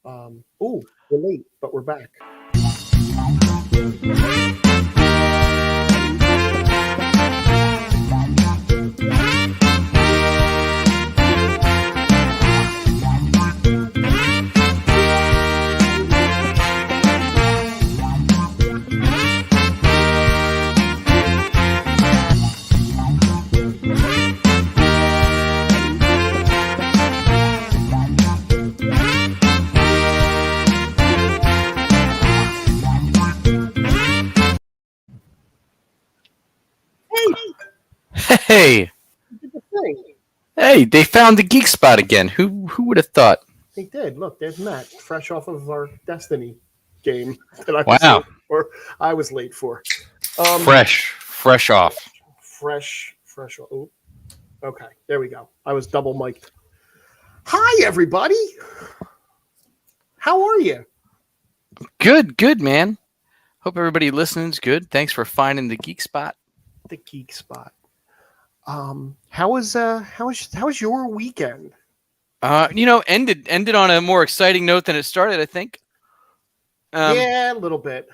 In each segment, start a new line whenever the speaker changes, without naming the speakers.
We're late, but we're back.
Hey, hey! They found the Geek spot again. Who would have thought?
They did. Look, there's Matt, fresh off of our Destiny game that
Wow,
I was late for.
fresh off.
Fresh. Oh, okay, there we go. I was double mic'd. Hi, everybody. How are you?
Good, man. Hope everybody listening's good. Thanks for finding the Geek spot.
The Geek spot. How was your weekend?
Ended on a more exciting note than it started, I think.
Yeah, a little bit.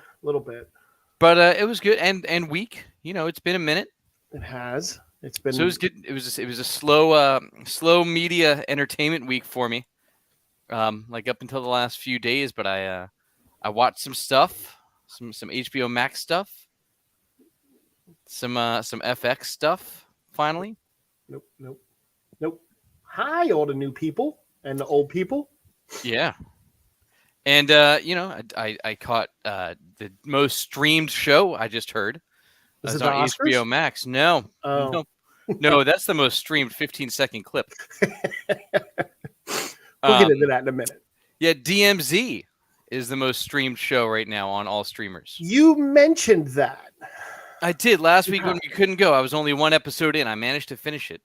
But it was good and weak. It's been a minute.
It has. It's been.
So it was good. It was a slow media entertainment week for me. Like up until the last few days, but I watched some stuff, some HBO Max stuff, some FX stuff. Finally.
Nope. Hi, all the new people and the old people.
Yeah. And I caught the most streamed show I just heard.
Is it
on
the Oscars?
HBO Max. No.
Oh.
No, that's the most streamed 15-second clip.
We'll get into that in a minute.
Yeah, DMZ is the most streamed show right now on all streamers.
You mentioned that.
I did last week when we couldn't go. I was only one episode in. I managed to finish it.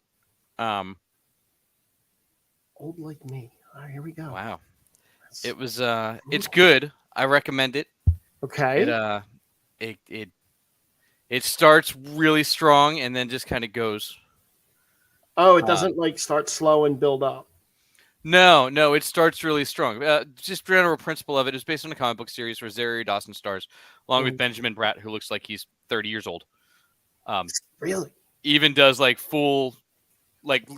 Old like me. All right, here we go.
Wow. It was it's good. I recommend it.
Okay.
It starts really strong and then just kind of goes.
Oh, it doesn't start slow and build up.
No, it starts really strong. Just general principle of it is based on a comic book series where Rosario Dawson stars, along with Benjamin Bratt, who looks like he's 30 years old.
Really?
Even does full,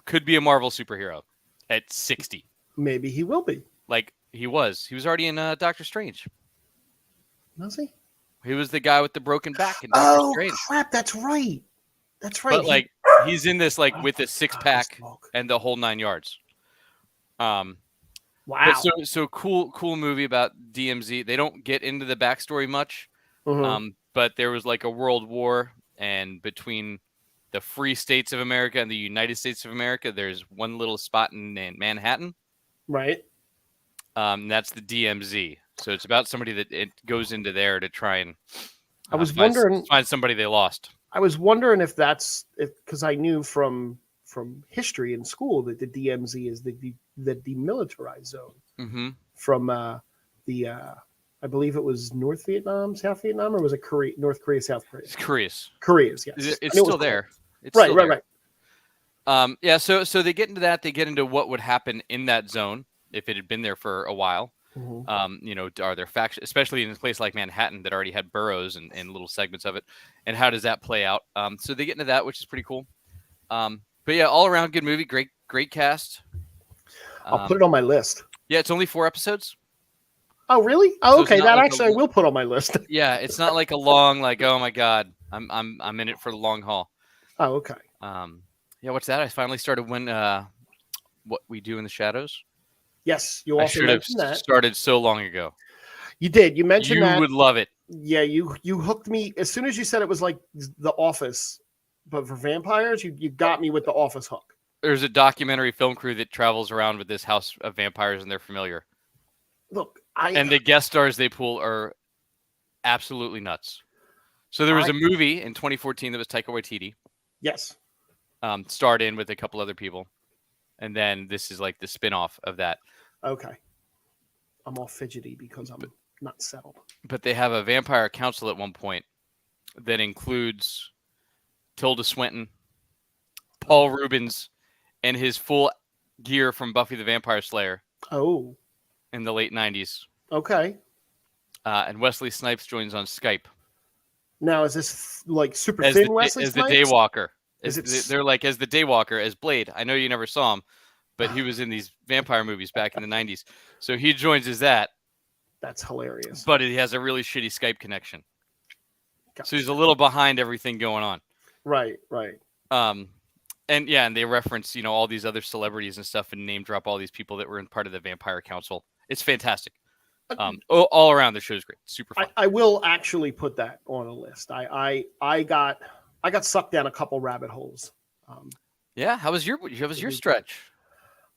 could be a Marvel superhero at 60.
Maybe he will be.
He was already in Doctor Strange.
Was he?
He was the guy with the broken back in Doctor Strange.
Oh crap! That's right.
But he's in this with the six pack and the whole 9 yards.
Wow.
So cool movie about DMZ. They don't get into the backstory much. But there was a world war, and between the free states of America and the United States of America, there's one little spot in Manhattan.
Right.
That's the DMZ. So it's about somebody that it goes into there to try and
I was wondering
find somebody they lost.
I was wondering if that's because I knew from history in school that the DMZ is the demilitarized zone from I believe it was North Vietnam, South Vietnam, or was it North Korea, South Korea?
It's Korea's,
yes.
It's still there. It's
right.
Yeah. So they get into that. They get into what would happen in that zone if it had been there for a while. Are there factions, especially in a place like Manhattan that already had boroughs and little segments of it, and how does that play out? So they get into that, which is pretty cool. But yeah, all around good movie. Great cast.
I'll put it on my list.
Yeah, it's only 4 episodes.
Oh, really? Oh, so okay. That actually I will put on my list.
Yeah, it's not like a long, oh my god, I'm in it for the long haul.
Oh, okay.
Yeah, what's that? I finally started What We Do in the Shadows.
Yes, you also mentioned that.
Started so long ago.
You did. You mentioned that.
You would love it.
Yeah, you hooked me as soon as you said it was like The Office, but for vampires. You got me with The Office hook.
There's a documentary film crew that travels around with this house of vampires, and they're familiar.
Look,
and the guest stars they pull are absolutely nuts. So there was a movie in 2014 that was Taika Waititi.
Yes.
Starred in with a couple other people. And then this is the spin-off of that.
Okay. I'm all fidgety because I'm not settled.
But they have a vampire council at one point that includes Tilda Swinton, Paul Rubens, and his full gear from Buffy the Vampire Slayer.
Oh.
in the late 90s.
Okay.
And Wesley Snipes joins on Skype.
Now, is this like super thin Wesley
as
Snipes?
the Daywalker?
They're
like as the Daywalker, as Blade. I know you never saw him, but he was in these vampire movies back in the 90s. So he joins as that.
That's hilarious.
But he has a really shitty Skype connection.
Gotcha.
So he's a little behind everything going on.
Right.
And they reference, all these other celebrities and stuff and name drop all these people that were in part of the Vampire Council. It's fantastic. All around the show's great. Super fun.
I will actually put that on a list. I got sucked down a couple rabbit holes.
How was your stretch?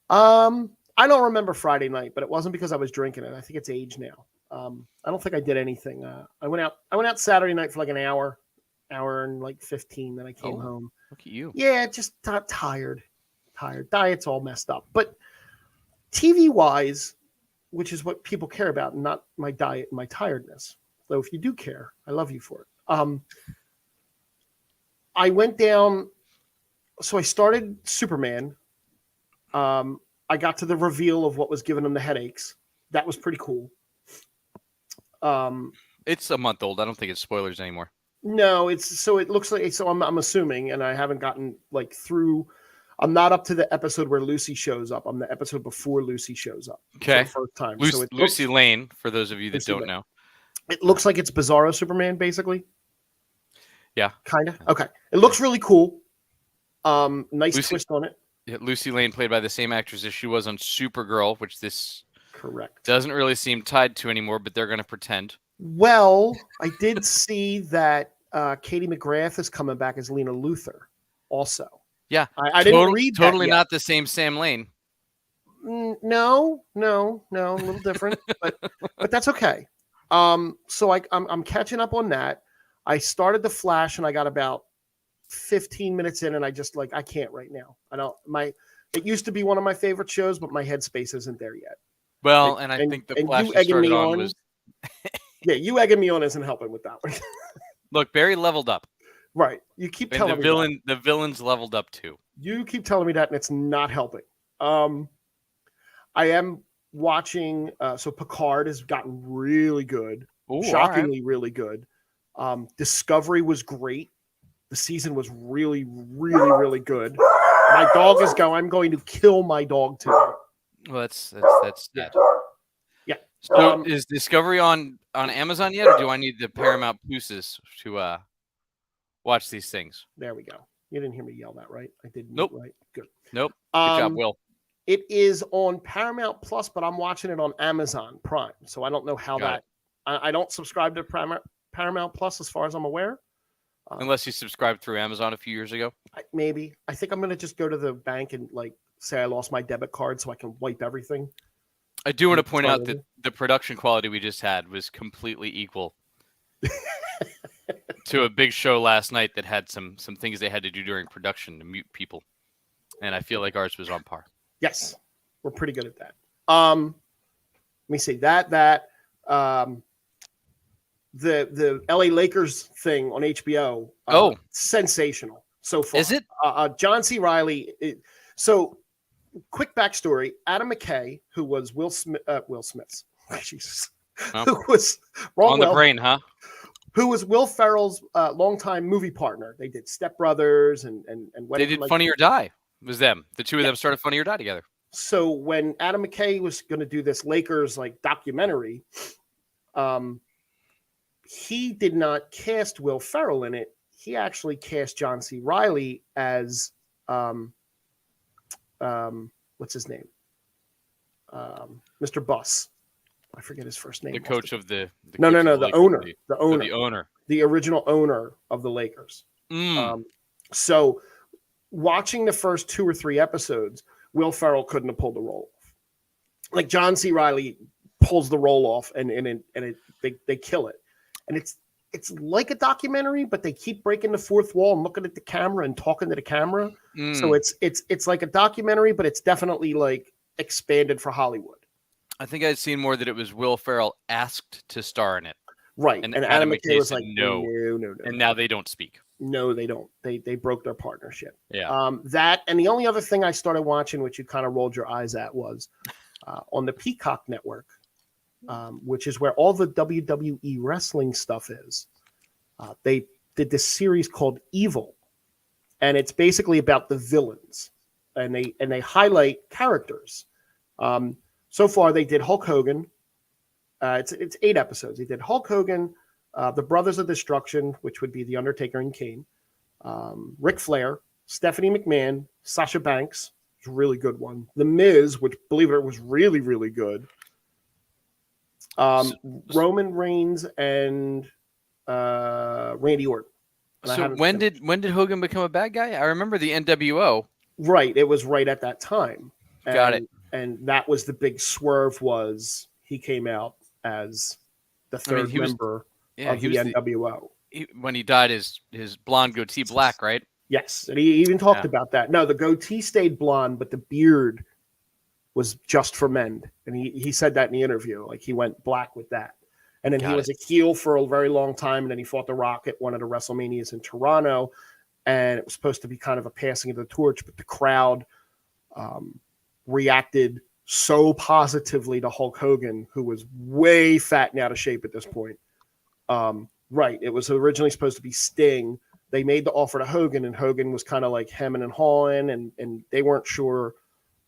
I don't remember Friday night, but it wasn't because I was drinking it. I think it's age now. I don't think I did anything. I went out Saturday night for like an hour and like 15. Then I came home.
Look at you.
Yeah, just tired. Diet's all messed up. But TV wise, which is what people care about, not my diet and my tiredness. So if you do care, I love you for it. I went down. So I started Superman. I got to the reveal of what was giving him the headaches. That was pretty cool.
It's a month old. I don't think it's spoilers anymore.
No, it looks like, so I'm assuming, and I haven't gotten like through. I'm not up to the episode where Lucy shows up. I'm the episode before Lucy shows up.
Okay.
For the first time.
Lucy Lane, for those of you that don't know.
It looks like it's Bizarro Superman, basically.
Yeah.
Kind of. Okay. It looks really cool. Nice twist on it.
Yeah, Lucy Lane, played by the same actress as she was on Supergirl, which this
correct
doesn't really seem tied to anymore, but they're going to pretend.
Well, I did see that Katie McGrath is coming back as Lena Luthor also.
Yeah.
I didn't read that
totally
yet.
Not the same Sam Lane.
No, a little different, but that's okay. So I'm catching up on that. I started The Flash and I got about 15 minutes in and I just I can't right now. It used to be one of my favorite shows, but my headspace isn't there yet.
Well, I think The Flash you started on was...
Yeah, you egging me on isn't helping with that one.
Look, Barry leveled up.
Right. You keep telling me
the villain's leveled up too.
You keep telling me that and it's not helping. I am watching so Picard has gotten really good.
Ooh,
shockingly really good. Discovery was great. The season was really, really, really good. My dog is going. I'm going to kill my dog tonight.
Well, that's
yeah.
Yeah. So is Discovery on Amazon yet, or do I need the Paramount Pluses to watch these things?
There we go. You didn't hear me yell that, right? I did.
Nope.
Right. Good.
Nope. Good job, Will.
It is on Paramount Plus, but I'm watching it on Amazon Prime, so I don't know how I don't subscribe to Paramount Plus as far as I'm aware.
Unless you subscribed through Amazon a few years ago.
Maybe. I think I'm going to just go to the bank and say I lost my debit card so I can wipe everything.
I do want to point out that the production quality we just had was completely equal to a big show last night that had some things they had to do during production to mute people. And I feel like ours was on par.
Yes. We're pretty good at that. Let me see the LA Lakers thing on HBO. Sensational so far.
Is it?
John C. Reilly. So quick backstory. Adam McKay, who was Will Smith's, Jesus, who was
on the brain, huh?
Who was Will Ferrell's longtime movie partner. They did Step Brothers and
they did Funny or Die. It was them. The two of them started Funny or Die together.
So when Adam McKay was going to do this Lakers documentary, he did not cast Will Ferrell in it. He actually cast John C. Reilly as what's his name? Mr. Buss. I forget his first name.
The coach of the
the owner.
The owner.
The original owner of the Lakers. So watching the first 2 or 3 episodes, Will Ferrell couldn't have pulled the role off. John C. Reilly pulls the role off and they kill it. And it's like a documentary, but they keep breaking the fourth wall and looking at the camera and talking to the camera. So it's like a documentary, but it's definitely expanded for Hollywood.
I think I'd seen more that it was Will Ferrell asked to star in it.
Right. And Adam McKay was
no. And now they don't speak.
No, they don't. They broke their partnership.
Yeah.
That and the only other thing I started watching, which you kind of rolled your eyes at, was on the Peacock network, which is where all the WWE wrestling stuff is. They did this series called Evil, and it's basically about the villains, and they highlight characters. So far, they did Hulk Hogan. It's 8 episodes. They did Hulk Hogan, the Brothers of Destruction, which would be The Undertaker and Kane, Ric Flair, Stephanie McMahon, Sasha Banks, which is a really good one. The Miz, which, believe it or not, was really, really good. Roman Reigns and Randy Orton.
So when did Hogan become a bad guy? I remember the NWO.
Right, it was right at that time.
Got it.
And that was the big swerve. Was he came out as the third member of the NWO.
When he dyed his blonde goatee black, right?
Yes, and he even talked about that. No, the goatee stayed blonde, but the beard was just for men. And he said that in the interview. Like, he went black with that. And then he was a heel for a very long time, and then he fought The Rock at one of the WrestleManias in Toronto, and it was supposed to be kind of a passing of the torch, but the crowd reacted so positively to Hulk Hogan, who was way fat and out of shape at this point. Right. It was originally supposed to be Sting. They made the offer to Hogan, and Hogan was kind of like hemming and hawing, and they weren't sure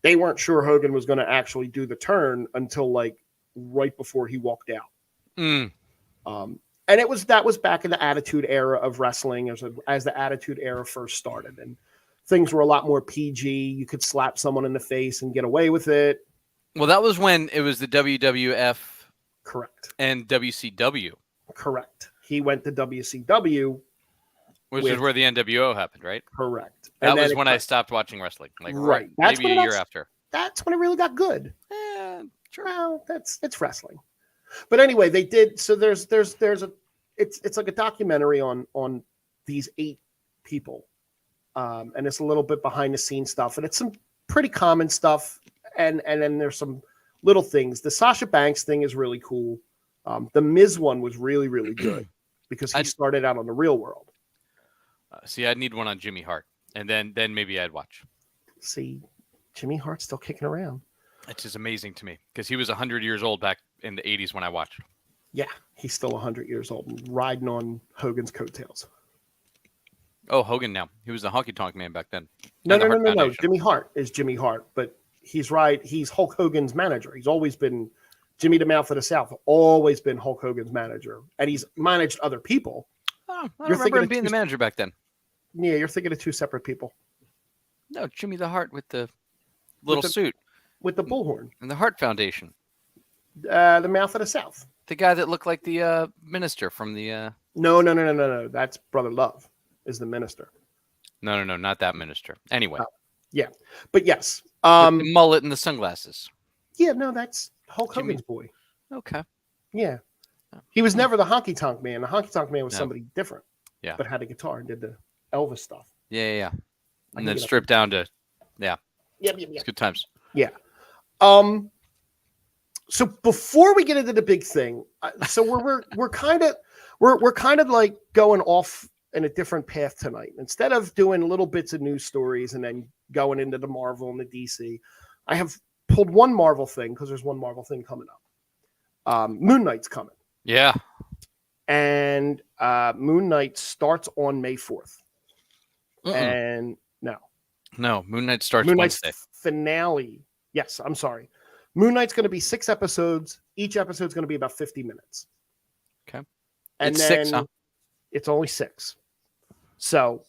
Hogan was going to actually do the turn until like right before he walked out. And that was back in the Attitude Era of wrestling, as the Attitude Era first started, and things were a lot more PG. You could slap someone in the face and get away with it.
Well, that was when it was the WWF,
correct,
and WCW,
correct. He went to WCW,
which is where the NWO happened, right?
Correct.
That was when I stopped watching wrestling, like
right.
Maybe a year after.
That's when it really got good.
Sure.
Well, it's wrestling. But anyway, they did. So there's it's like a documentary on these 8 people, and it's a little bit behind the scenes stuff, and it's some pretty common stuff, and then there's some little things. The Sasha Banks thing is really cool. The Miz one was really, really good because he started out on the Real World.
See, I'd need one on Jimmy Hart, and then maybe I'd watch.
See, Jimmy Hart's still kicking around.
It's just amazing to me because he was 100 years old back in the 80s when I watched.
Yeah, he's still 100 years old, riding on Hogan's coattails.
Oh, Hogan now. He was the honky tonk man back then.
No. Jimmy Hart is Jimmy Hart, but he's right. He's Hulk Hogan's manager. He's always been Jimmy the Mouth of the South, always been Hulk Hogan's manager, and he's managed other people.
Oh, I remember him being the manager back then.
Yeah, you're thinking of 2 separate people.
No, Jimmy the Heart with the little suit.
With the bullhorn.
And the Hart Foundation.
The Mouth of the South.
The guy that looked like the minister from the...
No. That's Brother Love is the minister.
No, not that minister. Anyway.
Yeah, but yes.
With the mullet and the sunglasses.
Yeah, no, that's Hulk Hogan's boy.
Okay.
Yeah. He was never the honky tonk man. The honky tonk man was somebody different.
Yeah.
But had a guitar and did the Elvis stuff.
Yeah. And then stripped down to,
Yep.
It's good times.
Yeah. So before we get into the big thing, so we're kind of like going off in a different path tonight. Instead of doing little bits of news stories and then going into the Marvel and the DC, I have pulled one Marvel thing because there's one Marvel thing coming up. Moon Knight's coming.
Yeah.
And Moon Knight starts on May 4th. And
no, Moon Knight starts
Moon
Wednesday.
Knight's finale. Yes, I'm sorry. Moon Knight's going to be 6 episodes. Each episode's going to be about 50 minutes.
Okay.
And
it's
then
6, huh?
It's only 6. So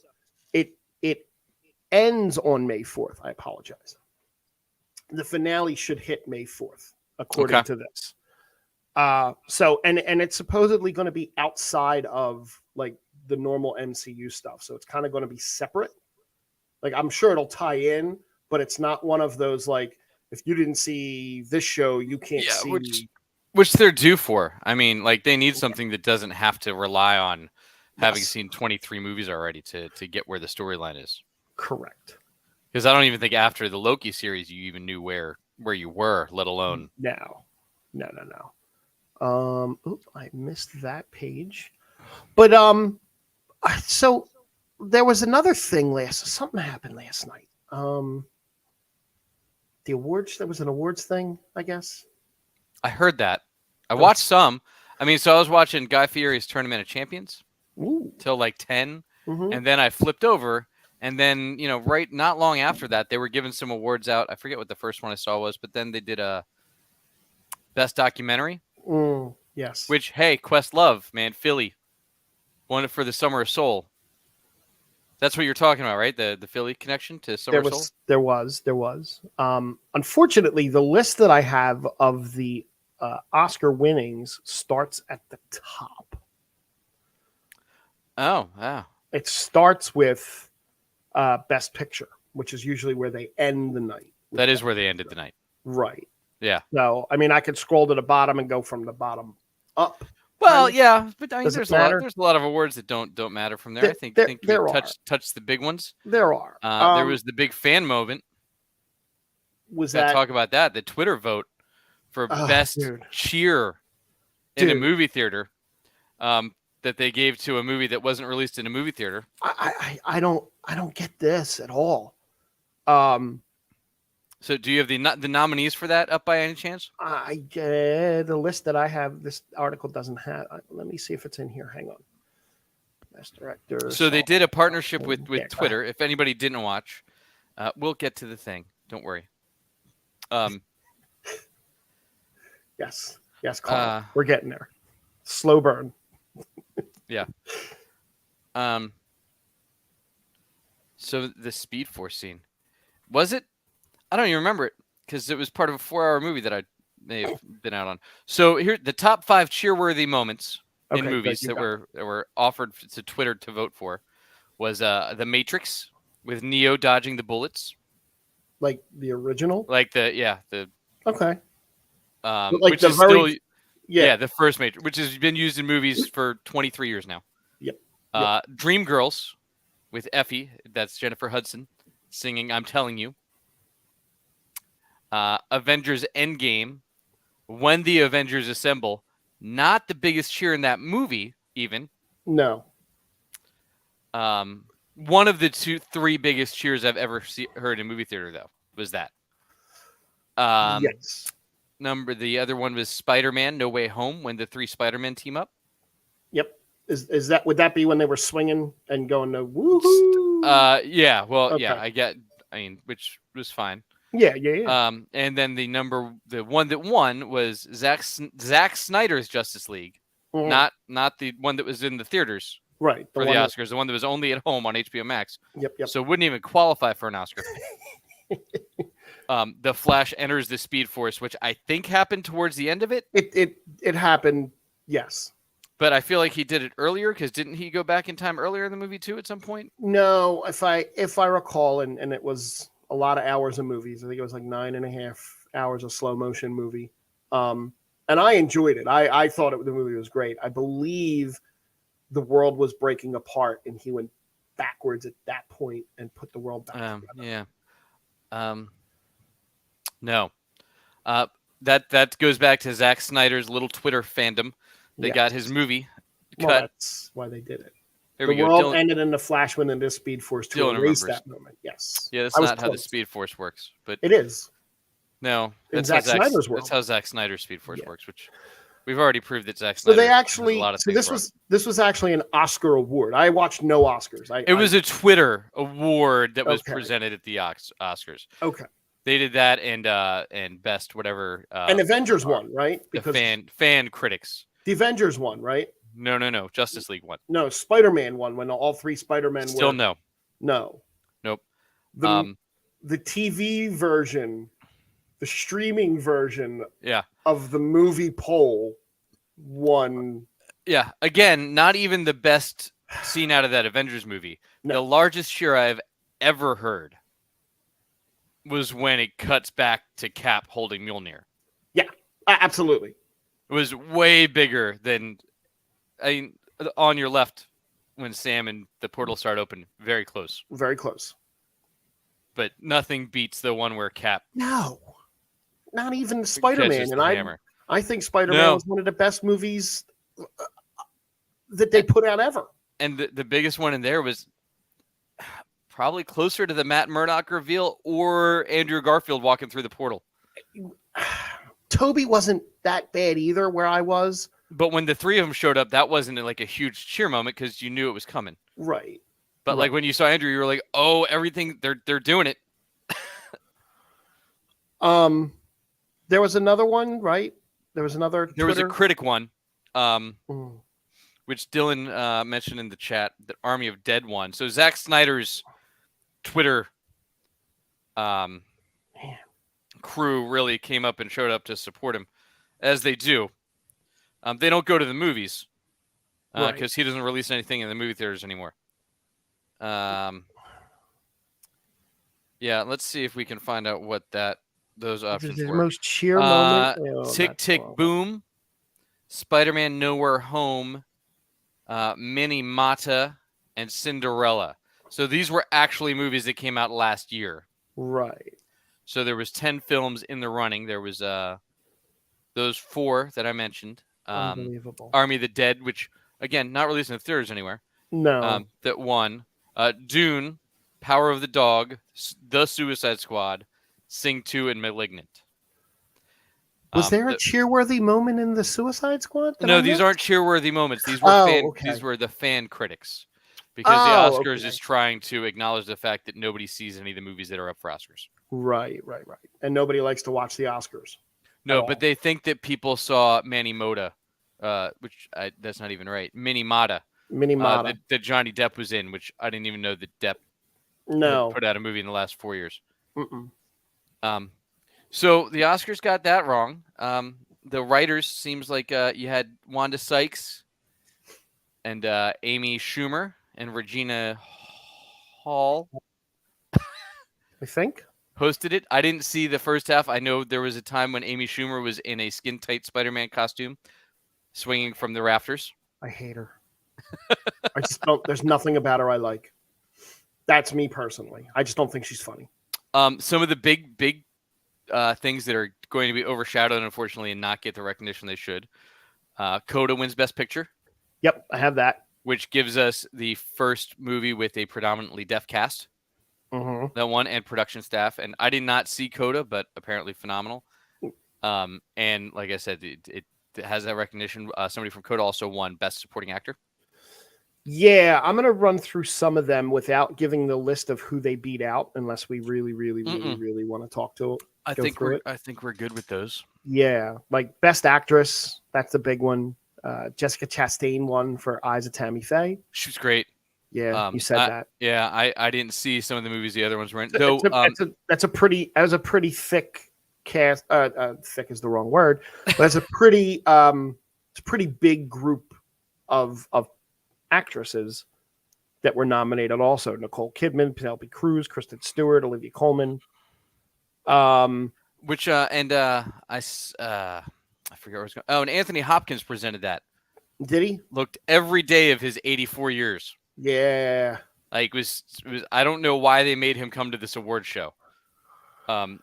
it ends on May 4th. I apologize. The finale should hit May 4th, according to this. So it's supposedly going to be outside of like the normal MCU stuff. So it's kind of going to be separate. Like, I'm sure it'll tie in, but it's not one of those, like, if you didn't see this show, you can't see.
Which they're due for. I mean, like, they need something that doesn't have to rely on having seen 23 movies already to get where the storyline is. Correct. Because I don't even think after the Loki series you even knew where you were, let alone.
No. I missed that page. But so there was another thing something happened last night. the awards. There was an awards thing, I guess.
I heard that. I watched some. I mean, so I was watching Guy Fieri's Tournament of Champions till like 10, and then I flipped over, and then right not long after that, they were giving some awards out. I forget what the first one I saw was, but then they did a Best Documentary.
Yes.
Which, hey, Questlove, man, Philly won it for The Summer of Soul. That's what you're talking about, right? The Philly connection to Summer of Soul?
There was. Unfortunately, the list that I have of the Oscar winnings starts at the top.
Oh, wow.
It starts with Best Picture, which is usually where they end the night.
That is where they ended the night.
Right.
Yeah.
So, I mean, I could scroll to the bottom and go from the bottom up.
Well, yeah, but I mean, there's
a
lot of awards that don't matter from there. I think
there
touched the big ones.
There are.
There was the big fan moment. Talk about that? The Twitter vote for best cheer in a movie theater that they gave to a movie that wasn't released in a movie theater.
I don't get this at all.
So do you have the nominees for that up by any chance?
The list that I have, this article doesn't have. Let me see if it's in here. Hang on. Best director.
So they did a partnership with Twitter. If anybody didn't watch, we'll get to the thing. Don't worry.
Yes, Carl. We're getting there. Slow burn.
Yeah. So the Speed Force scene, was it? I don't even remember it because it was part of a 4-hour movie that I may have been out on. So here, the top 5 cheer-worthy moments in movies that were offered to Twitter to vote for was The Matrix with Neo dodging the bullets,
like the original,
like the
okay,
like which is still the first Matrix, which has been used in movies for 23 years now.
Yep.
Dreamgirls with Effie, that's Jennifer Hudson singing "I'm Telling You." Avengers Endgame, when the Avengers assemble, not the biggest cheer in that movie, even.
No.
One of the 3 biggest cheers I've ever heard in a movie theater, though, was that.
Yes.
The other one was Spider-Man: No Way Home, when the 3 Spider-Men team up.
Yep. Would that be when they were swinging and going to woohoo?
Yeah. Well, okay. Yeah. Which was fine.
Yeah.
And then the one that won was Zack Snyder's Justice League, not the one that was in the theaters,
right?
For the Oscars, the one that was only at home on HBO Max.
Yep.
So it wouldn't even qualify for an Oscar. The Flash enters the Speed Force, which I think happened towards the end of it.
It happened, yes.
But I feel like he did it earlier because didn't he go back in time earlier in the movie too at some point?
No, if I recall, and it was a lot of hours of movies. I think it was like 9.5 hours of slow motion movie. And I enjoyed it. I thought the movie was great. I believe the world was breaking apart and he went backwards at that point and put the world back together.
Yeah. No. That goes back to Zack Snyder's little Twitter fandom. They got his movie cut.
Well, that's why they did it.
There
the
we go.
world ended in the Flash within the Speed Force to erase that moment. Yes.
Yeah, that's not how the Speed Force works. But
it is.
No,
that's how Snyder's world.
That's how Zack Snyder's Speed Force works, which we've already proved that Zack Snyder.
So they actually. So this was actually an Oscar award. I watched no Oscars.
It was a Twitter award that was presented at the Oscars.
Okay.
They did that and best whatever.
And Avengers won, right?
Because the fan critics.
The Avengers won, right?
No. Justice League won.
No, Spider-Man won when all 3 Spider-Men
Still
were. No.
Nope.
The TV version, the streaming version of the movie poll won.
Yeah. Again, not even the best scene out of that Avengers movie. No. The largest cheer I've ever heard was when it cuts back to Cap holding Mjolnir.
Yeah, absolutely.
It was way bigger than, on your left when Sam and the portal start open. Very close.
Very close.
But nothing beats the one where Cap.
No, not even Spider-Man. And I think Spider-Man was one of the best movies that they put out ever.
And the biggest one in there was probably closer to the Matt Murdock reveal or Andrew Garfield walking through the portal.
Toby wasn't that bad either where I was.
But when the three of them showed up, that wasn't like a huge cheer moment because you knew it was coming.
Right.
But like when you saw Andrew, you were like, "Oh, everything they're doing it."
There was another one, right? There was another.
There was a critic one, which Dylan mentioned in the chat. The Army of Dead one. So Zack Snyder's Twitter crew really came up and showed up to support him, as they do. They don't go to the movies because he doesn't release anything in the movie theaters anymore. Yeah, let's see if we can find out what those options were.
Most cheer moment.
Tick Tick Boom, Spider-Man Nowhere Home, Minimata, and Cinderella. So these were actually movies that came out last year.
Right.
So there was 10 films in the running. There was those 4 that I mentioned.
Unbelievable.
Army of the Dead, which, again, not released in the theaters anywhere.
No.
That won. Dune, Power of the Dog, The Suicide Squad, Sing 2, and Malignant.
Was there a cheerworthy moment in The Suicide Squad?
No, these aren't cheerworthy moments. These were these were the fan critics. Because the Oscars is trying to acknowledge the fact that nobody sees any of the movies that are up for Oscars.
Right. And nobody likes to watch the Oscars.
No, but they think that people saw Minimata, which that's not even right. Minimata. That Johnny Depp was in, which I didn't even know that Depp put out a movie in the last 4 years. So the Oscars got that wrong. The writers seems like you had Wanda Sykes and Amy Schumer and Regina Hall.
I think
hosted it. I didn't see the first half. I know there was a time when Amy Schumer was in a skin-tight Spider-Man costume, swinging from the rafters.
I hate her. I just don't. There's nothing about her I like. That's me personally. I just don't think she's funny.
Some of the big things that are going to be overshadowed, unfortunately, and not get the recognition they should. Coda wins Best Picture.
Yep, I have that.
Which gives us the first movie with a predominantly deaf cast. That one, and production staff. And I did not see Coda, but apparently phenomenal. And like I said, it has that recognition. Somebody from Coda also won Best Supporting Actor.
Yeah, I'm going to run through some of them without giving the list of who they beat out, unless we really want to talk to it.
I think we're good with those.
Yeah, like Best Actress, that's a big one. Jessica Chastain won for Eyes of Tammy Faye.
She was great.
Yeah, you said that.
Yeah, I didn't see some of the movies the other ones were in.
That's a pretty thick cast. Thick is the wrong word, but it's a pretty big group of actresses that were nominated. Also, Nicole Kidman, Penelope Cruz, Kristen Stewart, Olivia Colman.
I forget where I was going. Oh, and Anthony Hopkins presented that.
Did he?
Looked every day of his 84 years.
Yeah.
Like it was I don't know why they made him come to this award show.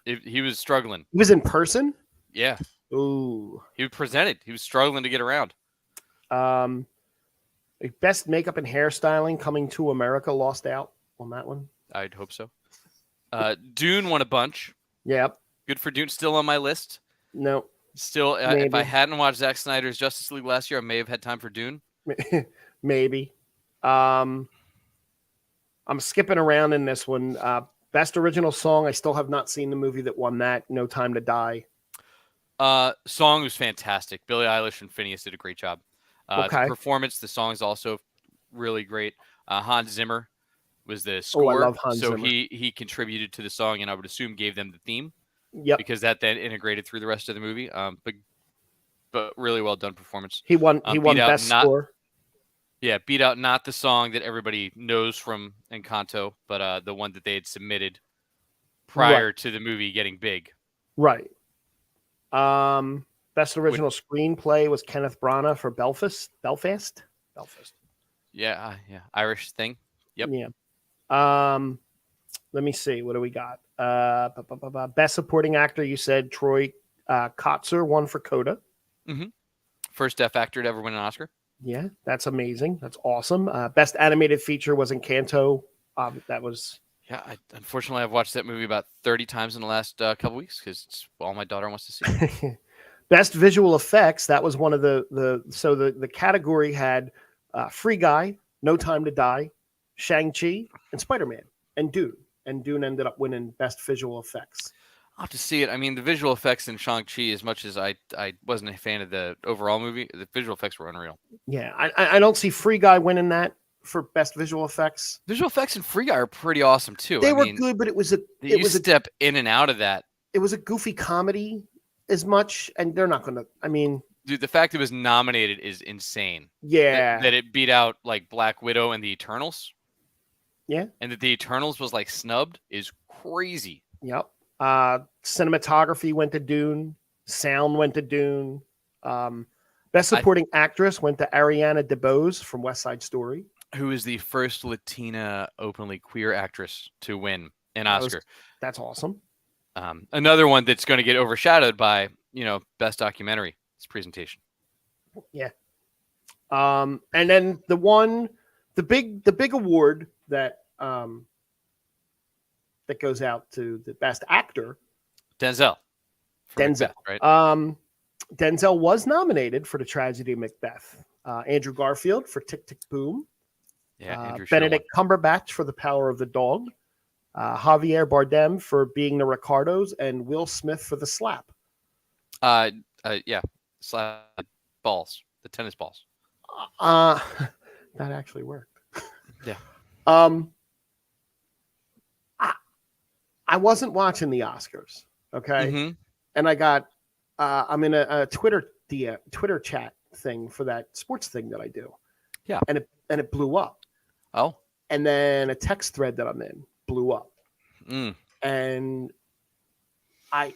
He was struggling.
He was in person?
Yeah.
Ooh.
He presented. He was struggling to get around.
Best makeup and hairstyling, Coming to America lost out on that one.
I'd hope so. Dune won a bunch.
Yep.
Good for Dune. Still on my list.
No.
Still, if I hadn't watched Zack Snyder's Justice League last year, I may have had time for Dune.
Maybe. I'm skipping around in this one. Best original song. I still have not seen the movie that won that. No Time to Die.
Song was fantastic. Billie Eilish and Phineas did a great job. The performance, the song is also really great. Hans Zimmer was the score.
I love Hans Zimmer.
He contributed to the song, and I would assume gave them the theme.
Yep.
Because that then integrated through the rest of the movie. But really well done performance.
He won best score.
Yeah, beat out not the song that everybody knows from Encanto, but the one that they had submitted prior to the movie getting big.
Right. Best original screenplay was Kenneth Branagh for Belfast.
Yeah, Irish thing. Yep.
Yeah. Let me see. What do we got? Best supporting actor. You said Troy Kotsur won for Coda.
Mm-hmm. First deaf actor to ever win an Oscar.
Yeah, that's amazing. That's awesome. Best animated feature was Encanto. That was
Yeah, unfortunately, I've watched that movie about 30 times in the last couple weeks because it's all my daughter wants to see.
Best visual effects. That was one of the category had Free Guy, No Time to Die, Shang-Chi, and Spider-Man, and Dune. And Dune ended up winning best visual effects.
I'll have to see it. I mean, the visual effects in Shang-Chi, as much as I wasn't a fan of the overall movie, the visual effects were unreal.
Yeah, I don't see Free Guy winning that for best visual effects.
Visual effects in Free Guy are pretty awesome too.
They were good, but it was a
step in and out of that.
It was a goofy comedy as much, and they're not going to. I mean,
dude, the fact it was nominated is insane.
Yeah,
that it beat out like Black Widow and the Eternals.
Yeah,
and that the Eternals was like snubbed is crazy.
Yep. Cinematography went to Dune. Sound went to Dune. Best supporting actress went to Ariana DeBose from West Side Story,
who is the first Latina openly queer actress to win an Oscar.
That's awesome.
Another one that's going to get overshadowed by, best documentary. It's presentation.
Yeah. And then the big award that that goes out to the best actor,
Denzel.
Macbeth, right? Denzel was nominated for The Tragedy of Macbeth. Andrew Garfield for Tick, Tick, Boom.
Yeah,
Benedict Cumberbatch for The Power of the Dog. Javier Bardem for Being the Ricardos, and Will Smith for The Slap.
Yeah, slap balls, the tennis balls.
That actually worked.
Yeah.
I wasn't watching the Oscars, okay,
mm-hmm.
and I got I'm in a Twitter chat thing for that sports thing that I do.
Yeah,
and it blew up.
Oh,
and then a text thread that I'm in blew up. And I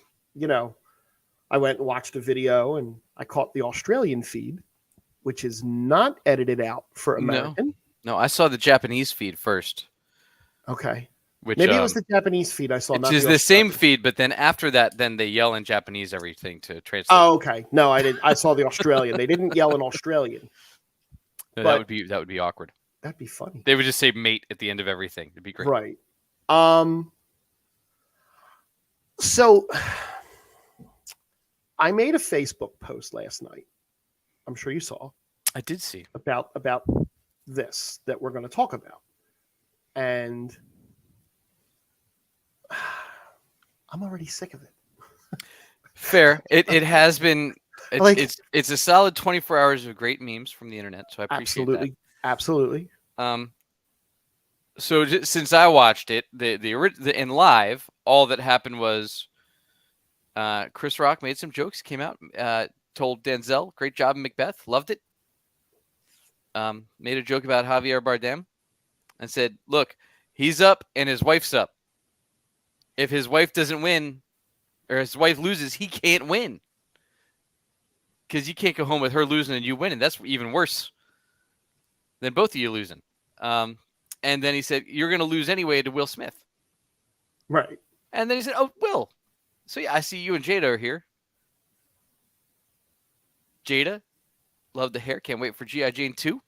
went and watched a video, and I caught the Australian feed, which is not edited out for American.
No, I saw the Japanese feed first.
Okay. Maybe it was the Japanese feed I saw.
Which is the same feed, but then after that, then they yell in Japanese everything to translate.
Oh, okay. No, I didn't. I saw the Australian. They didn't yell in Australian.
No, that would be awkward.
That'd be funny.
They would just say "mate" at the end of everything. It'd be great.
Right. So I made a Facebook post last night. I'm sure you saw.
I did see
about this that we're going to talk about, and I'm already sick of it. Fair.
It has been. It's a solid 24 hours of great memes from the internet, so I appreciate that.
Absolutely.
So since I watched it, the in live, all that happened was Chris Rock made some jokes, came out, told Denzel, great job in Macbeth, loved it. Made a joke about Javier Bardem and said, look, he's up and his wife's up. If his wife doesn't win or his wife loses, he can't win. Because you can't go home with her losing and you winning. That's even worse than both of you losing. And then he said, you're going to lose anyway to Will Smith.
Right.
And then he said, oh, Will. So, yeah, I see you and Jada are here. Jada, love the hair. Can't wait for G.I. Jane 2.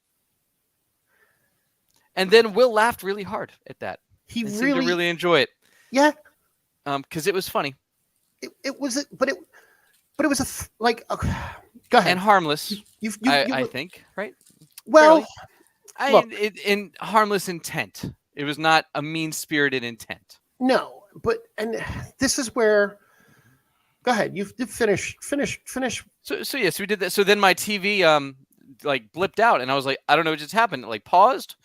And then Will laughed really hard at that.
He
seemed to really enjoy it.
Yeah.
Because it was funny.
It was, but it was go ahead.
And harmless. I think, right?
Well,
in harmless intent. It was not a mean-spirited intent.
No, and this is where. Go ahead. You finish.
So yes, we did that. So then my TV blipped out, and I was like, I don't know what just happened. It paused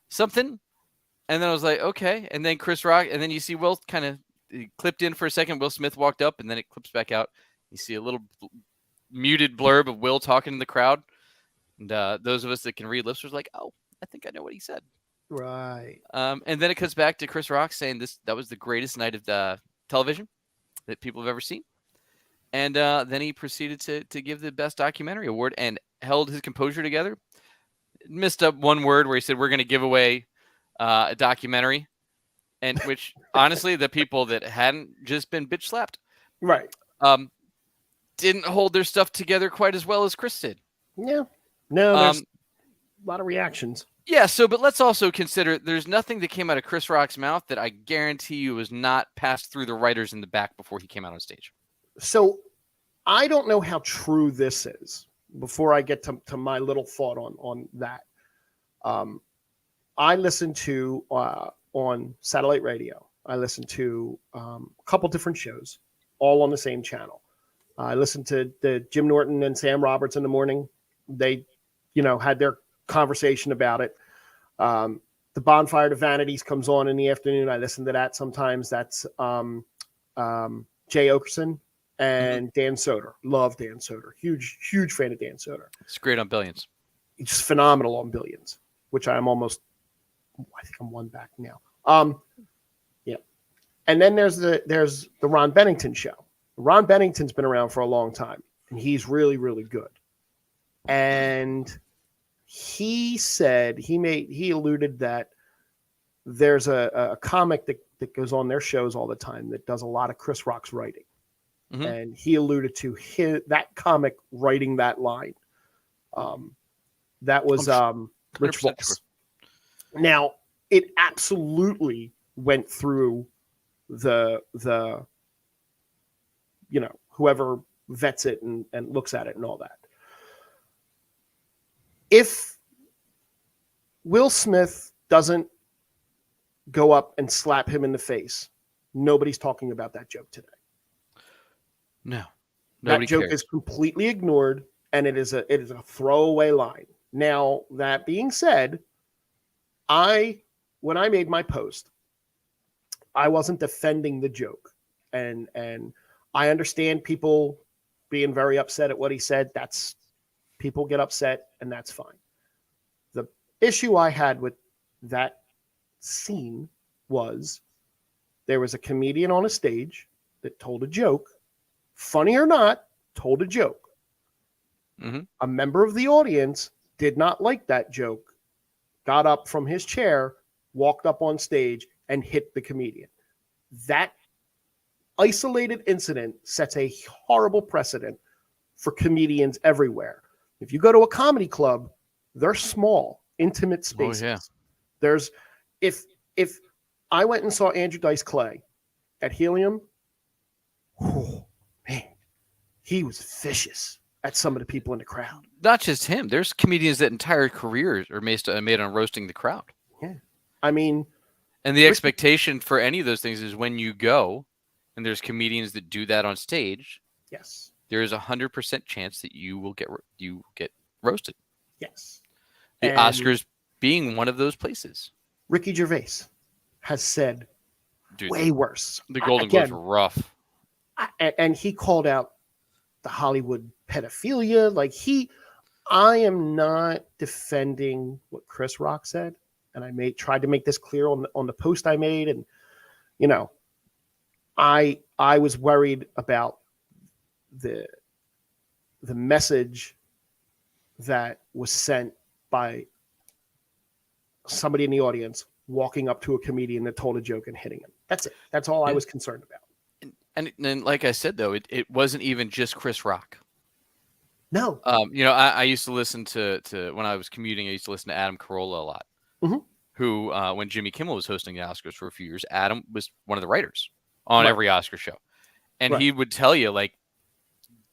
something, and then I was like, okay. And then Chris Rock, and then you see Will kind of clipped in for a second. Will Smith walked up, and then it clips back out. You see a little muted blurb of Will talking to the crowd, and those of us that can read lips was like, oh, I think I know what he said.
Right.
And then it cuts back to Chris Rock saying that was the greatest night of television that people have ever seen. And then he proceeded to give the Best Documentary Award and held his composure together. Missed up one word where he said, we're going to give away a documentary. And which, honestly, the people that hadn't just been bitch slapped.
Right.
Didn't hold their stuff together quite as well as Chris did.
Yeah. No, there's a lot of reactions.
Yeah, but let's also consider there's nothing that came out of Chris Rock's mouth that I guarantee you was not passed through the writers in the back before he came out on stage.
So I don't know how true this is before I get to my little thought on that. I listen to on satellite radio. I listen to a couple different shows, all on the same channel. I listen to the Jim Norton and Sam Roberts in the morning. They, had their conversation about it. The Bonfire to Vanities comes on in the afternoon. I listen to that sometimes. That's Jay Okerson and Dan Soder. Love Dan Soder. Huge fan of Dan Soder.
It's great on Billions.
He's phenomenal on Billions, which I think I'm one back now. Yeah. And then there's the Ron Bennington show. Ron Bennington's been around for a long time, and he's really, really good. And he said he alluded that there's a comic that goes on their shows all the time that does a lot of Chris Rock's writing. Mm-hmm. And he alluded to that comic writing that line. That was Rich Voss. Now, it absolutely went through the whoever vets it and looks at it and all that. If Will Smith doesn't go up and slap him in the face, nobody's talking about that joke today.
No.
That joke is completely ignored, and it is a throwaway line. Now, that being said, when I made my post, I wasn't defending the joke. And I understand people being very upset at what he said. People get upset, and that's fine. The issue I had with that scene was there was a comedian on a stage that told a joke, funny or not, told a joke. Mm-hmm. A member of the audience did not like that joke, got up from his chair, walked up on stage, and hit the comedian. That isolated incident sets a horrible precedent for comedians everywhere. If you go to a comedy club, they're small, intimate spaces. Oh, yeah. There's if I went and saw Andrew Dice Clay at Helium, oh, man, he was vicious at some of the people in the crowd.
Not just him. There's comedians that entire careers are made on roasting the crowd.
Yeah. I mean,
and the expectation for any of those things is when you go and there's comedians that do that on stage.
Yes.
There is 100% chance that you will get roasted.
Yes.
The Oscars being one of those places.
Ricky Gervais has said way worse.
The Golden Globes were rough.
And he called out the Hollywood pedophilia. I am not defending what Chris Rock said. And I tried to make this clear on the post I made. And, I was worried about the message that was sent by somebody in the audience walking up to a comedian that told a joke and hitting him. That's it. That's all I was concerned about.
And like I said, though, it wasn't even just Chris Rock.
No.
I used to listen to when I was commuting, I used to listen to Adam Carolla a lot, mm-hmm. who, when Jimmy Kimmel was hosting the Oscars for a few years, Adam was one of the writers on every Oscar show. And he would tell you,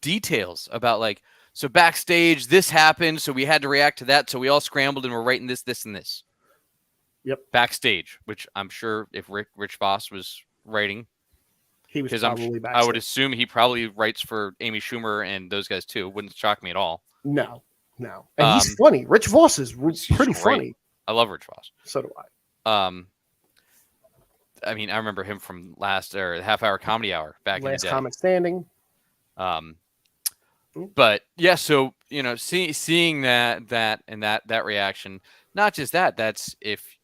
details about, so backstage, this happened, so we had to react to that, so we all scrambled and we're writing this, and this.
Yep.
Backstage, which I'm sure if Rich Voss was writing,
he was probably backstage.
I would assume he probably writes for Amy Schumer and those guys too. Wouldn't shock me at all.
No. And he's funny. Rich Voss is pretty funny.
I love Rich Voss.
So do I.
I remember him from the Half Hour Comedy Hour back in the day.
Last Comic Standing.
But yeah, so seeing that reaction, not just that. That's if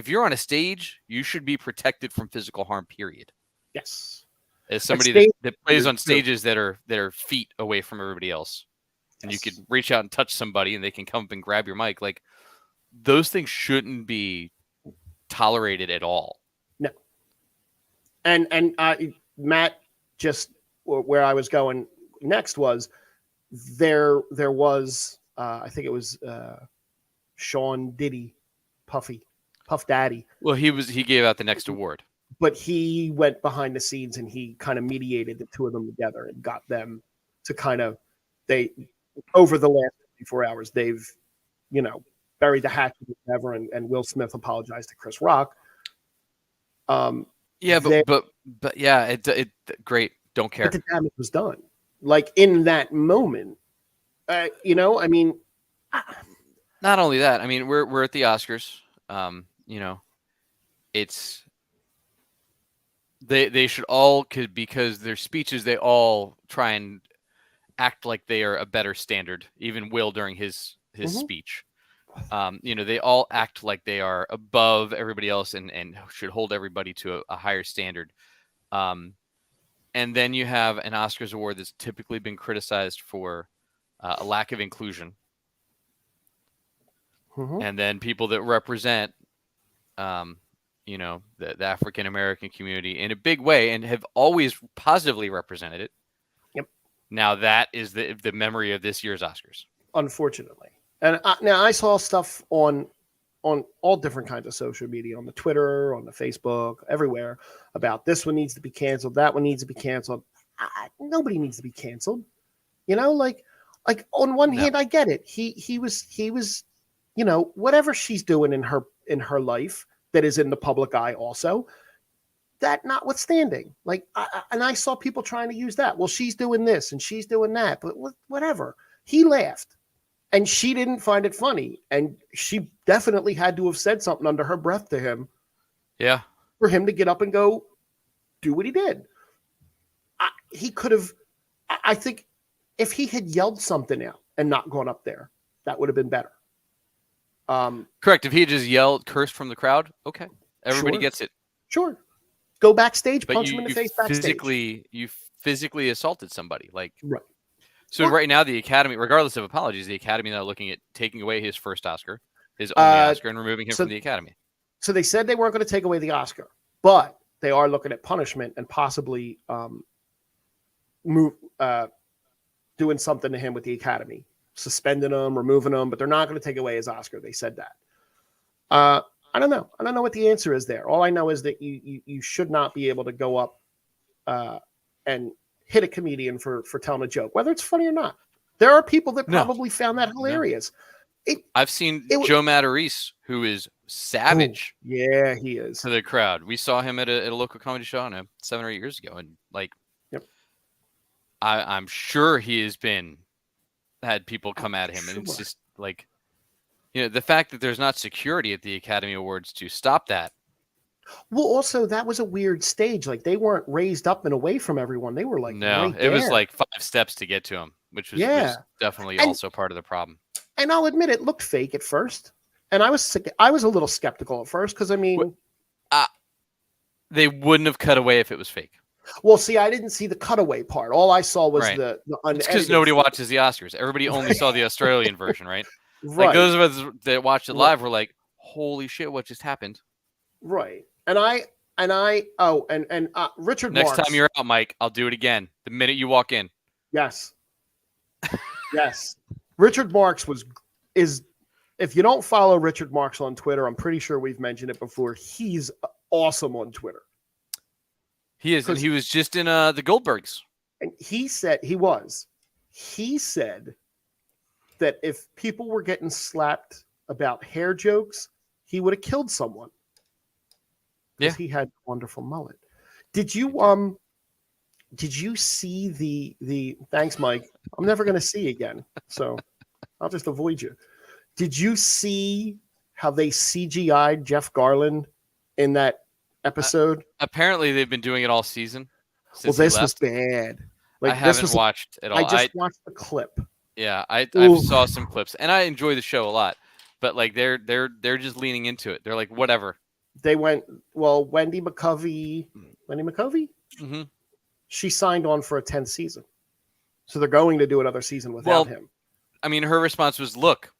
you're on a stage, you should be protected from physical harm. Period.
Yes.
As somebody that plays on stages that are feet away from everybody else, and you could reach out and touch somebody, and they can come up and grab your mic. Those things shouldn't be tolerated at all.
No. And Matt, just where I was going next was there was I think it was Sean Diddy, Puff Daddy.
Well, he gave out the next award.
But he went behind the scenes and he kind of mediated the two of them together and got them to kind of, over the last 24 hours, they've, buried the hatchet or whatever, and Will Smith apologized to Chris Rock.
Yeah, but yeah, it great. Don't care.
But the damage was done. Like in that moment, I mean.
Not only that, I mean, we're at the Oscars. It's they should all because their speeches, they all try and act like they are a better standard. Even Will during his speech, they all act like they are above everybody else and should hold everybody to a higher standard. And then you have an Oscars award that's typically been criticized for a lack of inclusion. And then people that represent, the African American community in a big way and have always positively represented it.
Yep.
Now that is the memory of this year's Oscars.
Unfortunately, and now I saw stuff on all different kinds of social media, on the Twitter, on the Facebook, everywhere about this one needs to be canceled, that one needs to be canceled. Nobody needs to be canceled. Like on one hand, I get it. He was. Whatever she's doing in her life that is in the public eye also, that notwithstanding, and I saw people trying to use that. Well, she's doing this and she's doing that, but whatever. He laughed and she didn't find it funny. And she definitely had to have said something under her breath to him.
Yeah.
For him to get up and go do what he did. He could have, I think if he had yelled something out and not gone up there, that would have been better.
Correct. If he had just yelled, cursed from the crowd, okay, everybody gets it.
Sure, go backstage,
but
punch him in the face backstage.
You physically assaulted somebody, right. So
well,
right now, the Academy, regardless of apologies, the Academy now looking at taking away his first Oscar, his only Oscar, and removing him from the Academy.
So they said they weren't going to take away the Oscar, but they are looking at punishment and possibly doing something to him with the Academy. Suspending him, removing him, but they're not going to take away his Oscar. They said that. I don't know. I don't know what the answer is there. All I know is that you should not be able to go up and hit a comedian for telling a joke, whether it's funny or not. There are people that probably found that hilarious.
I've seen Joe Matarese, who is savage.
Ooh, yeah, he is.
To the crowd. We saw him at a local comedy show, 7 or 8 years ago, and
yep.
I'm sure he has had people come at him, and it's just the fact that there's not security at the Academy Awards to stop that.
Well, also that was a weird stage. Like they weren't raised up and away from everyone. They were
it was like 5 steps to get to him, which was definitely also part of the problem.
And I'll admit it looked fake at first, and I was a little skeptical at first because
they wouldn't have cut away if it was fake.
Well, see, I didn't see the cutaway part. All I saw was the
It's because nobody watches the Oscars. Everybody only saw the Australian version, right?
Right.
Like those of us that watched it live were like, "Holy shit, what just happened?"
Right. And Richard
Next
Marx,
time you're out, Mike, I'll do it again. The minute you walk in.
Yes. Yes. Richard Marx is. If you don't follow Richard Marx on Twitter, I'm pretty sure we've mentioned it before. He's awesome on Twitter.
He is, and he was just in the Goldbergs.
And he said that if people were getting slapped about hair jokes, he would have killed someone. Yeah, he had a wonderful mullet. Did you see the? Thanks, Mike. I'm never going to see you again, so I'll just avoid you. Did you see how they CGI'd Jeff Garland in that episode?
Apparently, they've been doing it all season.
Well, this was bad.
I haven't watched it all.
I just watched the clip.
Yeah, I saw some clips, and I enjoy the show a lot. But they're just leaning into it. They're like, whatever.
They went Wendy McCovey. Mm-hmm. She signed on for a 10th season, so they're going to do another season without him.
I mean, her response was, "Look,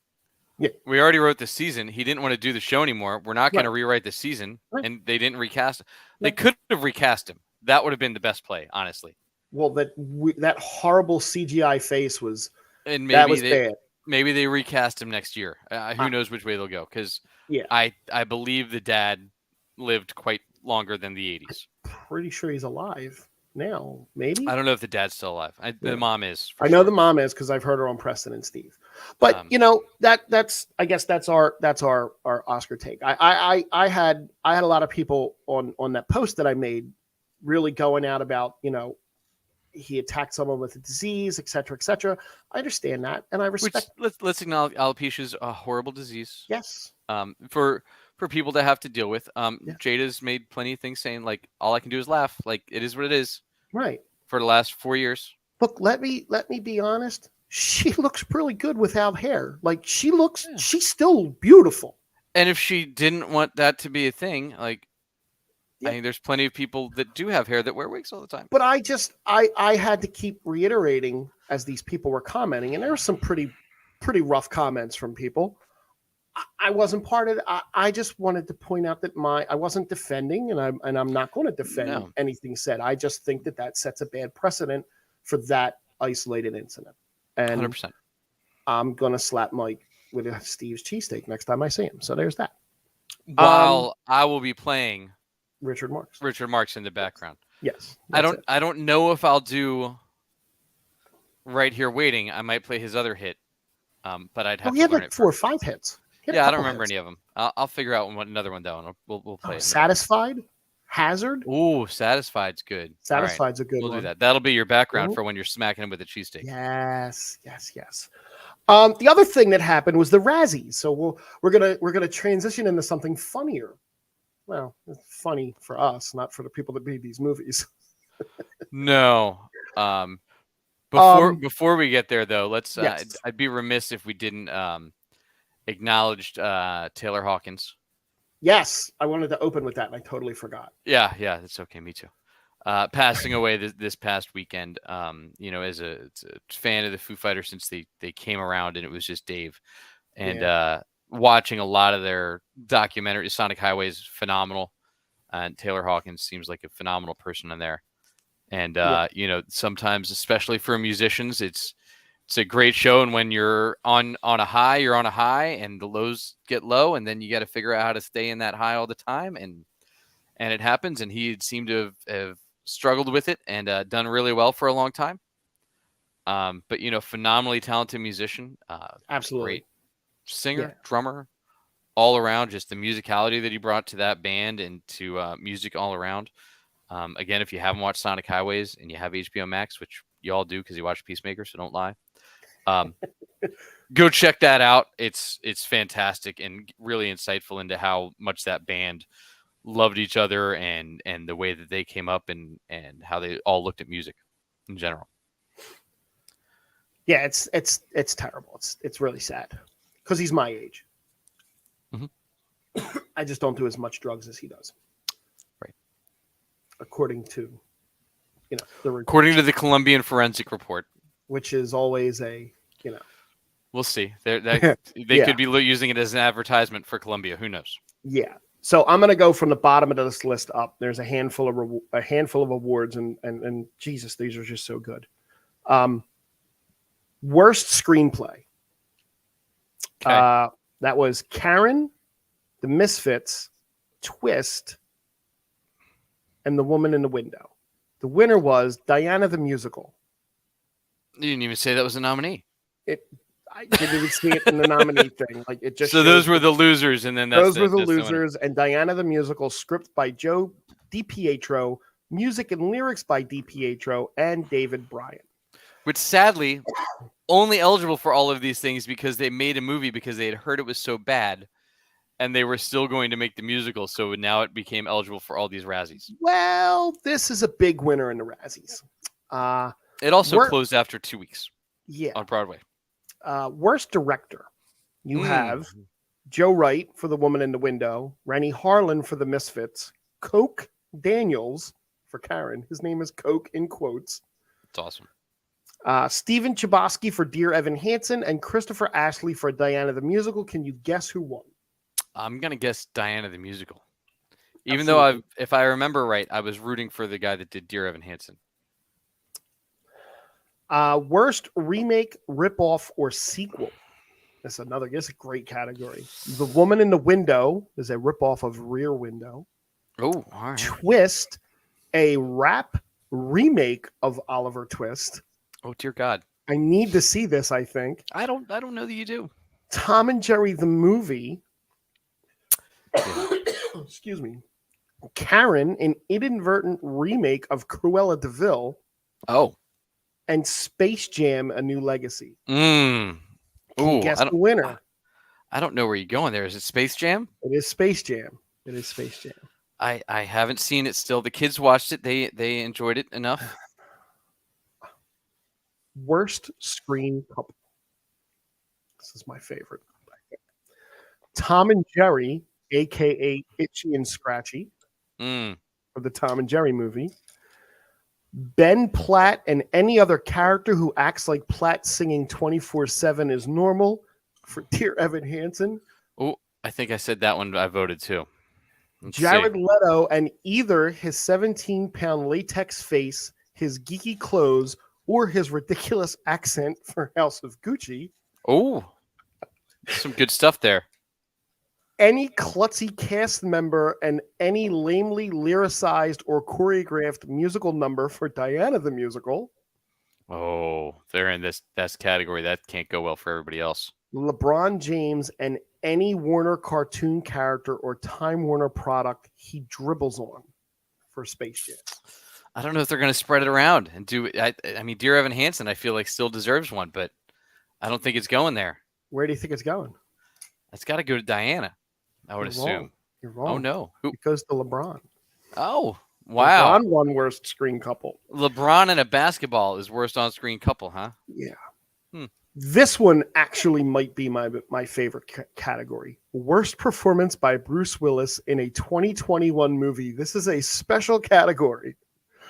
we already wrote the season. He didn't want to do the show anymore. We're not going to rewrite the season." Right. And they didn't recast him. They could have recast him. That would have been the best play, honestly.
Well, that horrible CGI face was.
And maybe
that was bad.
Maybe they recast him next year. Who knows which way they'll go? Because I believe the dad lived quite longer than the 80s.
Pretty sure he's alive now. Maybe
I don't know if the dad's still alive. The mom is.
I know the mom is because I've heard her on Preston and Steve. But that's I guess that's our Oscar take. I had a lot of people on that post that I made really going out about he attacked someone with a disease, et cetera, et cetera. I understand that, and I respect.
Let's acknowledge alopecia is a horrible disease.
Yes.
For people to have to deal with. Jada's made plenty of things saying like, all I can do is laugh. Like, it is what it is.
Right.
For the last 4 years.
Look, let me be honest. She looks really good without hair. Like, she's still beautiful.
And if she didn't want that to be a thing, like, I think there's plenty of people that do have hair that wear wigs all the time.
But I had to keep reiterating as these people were commenting, and there were some pretty rough comments from people. I wasn't part of it. I just wanted to point out that I wasn't defending, and I'm not going to defend anything said. I just think that sets a bad precedent for that isolated incident. And
100%.
I'm going to slap Mike with a Steve's cheesesteak next time I see him. So there's that.
While I will be playing
Richard
Marx in the background.
Yes.
I don't know if I'll do Right Here Waiting. I might play his other hit. But I'd have to
learn
learn
like
it
4 or 5 hits.
Yeah, I don't remember any of them. I'll figure out another one though, and we'll play it.
Satisfied? Hazard?
Ooh, Satisfied's good.
Satisfied's a good one.
We'll do that. That'll be your background for when you're smacking him with a cheesesteak.
Yes. The other thing that happened was the Razzies. So we're gonna transition into something funnier. Well, it's funny for us, not for the people that made these movies.
No. Before we get there though, let's.
Yes.
I'd be remiss if we didn't acknowledge Taylor Hawkins.
Yes, I wanted to open with that, and I totally forgot.
Yeah, that's okay. Me too. Passing away this past weekend. As a fan of the Foo Fighters since they came around, and it was just Dave, and watching a lot of their documentaries. Sonic Highway is phenomenal, and Taylor Hawkins seems like a phenomenal person in there. And sometimes, especially for musicians, it's a great show, and when you're on a high, you're on a high, and the lows get low, and then you got to figure out how to stay in that high all the time, and it happens. And he seemed to have struggled with it and done really well for a long time. But phenomenally talented musician,
absolutely
great singer, drummer, all around. Just the musicality that he brought to that band and to music all around. Again, if you haven't watched Sonic Highways and you have HBO Max, which you all do because you watch Peacemaker, so don't lie. Go check that out. It's fantastic and really insightful into how much that band loved each other and the way that they came up and how they all looked at music in general.
Yeah, it's terrible. It's really sad because he's my age. Mm-hmm. I just don't do as much drugs as he does.
Right.
According to
according to the Colombian forensic report,
which is always
we'll see. They could be using it as an advertisement for Colombia. Who knows? Yeah.
So I'm going to go from the bottom of this list up. There's a handful of awards, and Jesus, these are just so good. Worst screenplay.
Okay.
That was Karen, The Misfits, Twist, and The Woman in the Window. The winner was Diana the Musical.
You didn't even say that was a nominee.
I didn't even see it in the nominee thing. Like it just.
So those were the losers, and then
those were the losers. And Diana the Musical, script by Joe DiPietro, music and lyrics by DiPietro and David Bryan.
Which sadly, only eligible for all of these things because they made a movie because they had heard it was so bad, and they were still going to make the musical. So now it became eligible for all these Razzies.
Well, this is a big winner in the Razzies.
It also closed after 2 weeks.
Yeah,
on Broadway.
Worst director, you have Joe Wright for The Woman in the Window, Rennie Harlan for The Misfits, Coke Daniels for Karen. His name is Coke in quotes.
It's awesome.
Stephen Chbosky for Dear Evan Hansen, and Christopher Ashley for Diana the Musical. Can you guess who won?
I'm gonna guess Diana the Musical. Even though if I remember right, I was rooting for the guy that did Dear Evan Hansen.
Worst remake, ripoff, or sequel. This is a great category. The Woman in the Window is a ripoff of Rear Window.
Oh, all right.
Twist, a rap remake of Oliver Twist.
Oh dear God.
I need to see this, I think.
I don't know that you do.
Tom and Jerry the movie. Excuse me. Karen, an inadvertent remake of Cruella de Vil.
Oh.
And Space Jam: A New Legacy.
Can
you guess the winner?
I don't know where you're going there. Is it Space Jam?
It is Space Jam. It is Space Jam.
I haven't seen it still. The kids watched it. They enjoyed it enough.
Worst screen couple. This is my favorite. Tom and Jerry, a.k.a. Itchy and Scratchy, of the Tom and Jerry movie. Ben Platt and any other character who acts like Platt singing 24/7 is normal for Dear Evan Hansen.
Oh, I think I said that one. I voted too.
Jared Leto and either his 17-pound latex face, his geeky clothes, or his ridiculous accent for House of Gucci.
Oh, some good stuff there.
Any klutzy cast member and any lamely lyricized or choreographed musical number for Diana the Musical.
Oh, they're in this category. That can't go well for everybody else.
LeBron James and any Warner cartoon character or Time Warner product he dribbles on for Space Jam.
I don't know if they're going to spread it around and do it. I mean, Dear Evan Hansen, I feel like still deserves one, but I don't think it's going there.
Where do you think it's going?
It's got to go to Diana, I would assume.
You're wrong.
Oh, no. Who?
It goes to LeBron.
Oh, wow.
LeBron won worst screen couple.
LeBron and a basketball is worst on-screen couple, huh?
Yeah. This one actually might be my favorite category. Worst performance by Bruce Willis in a 2021 movie. This is a special category.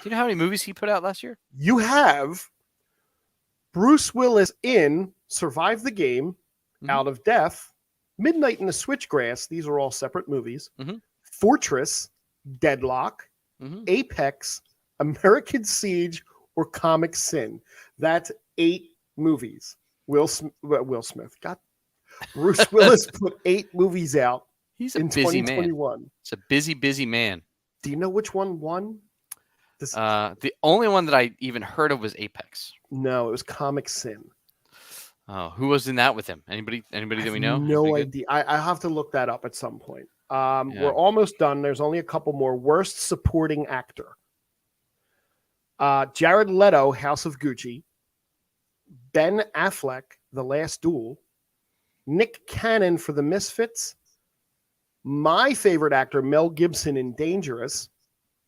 Do you know how many movies he put out last year?
You have Bruce Willis in Survive the Game, Out of Death, Midnight in the Switchgrass. These are all separate movies. Fortress, Deadlock, Apex, American Siege, or Comic Sin. That's 8 movies. Will Smith. God, Bruce Willis put 8 movies out.
He's a
in
busy
2021.
Man. It's a busy man.
Do you know which one won?
The only one that I even heard of was Apex.
No, it was Comic Sin.
Oh, who was in that with him? Anybody that we know?
No idea. I have to look that up at some point. We're almost done. There's only a couple more. Worst supporting actor. Jared Leto, House of Gucci. Ben Affleck, The Last Duel. Nick Cannon for The Misfits. My favorite actor, Mel Gibson in Dangerous.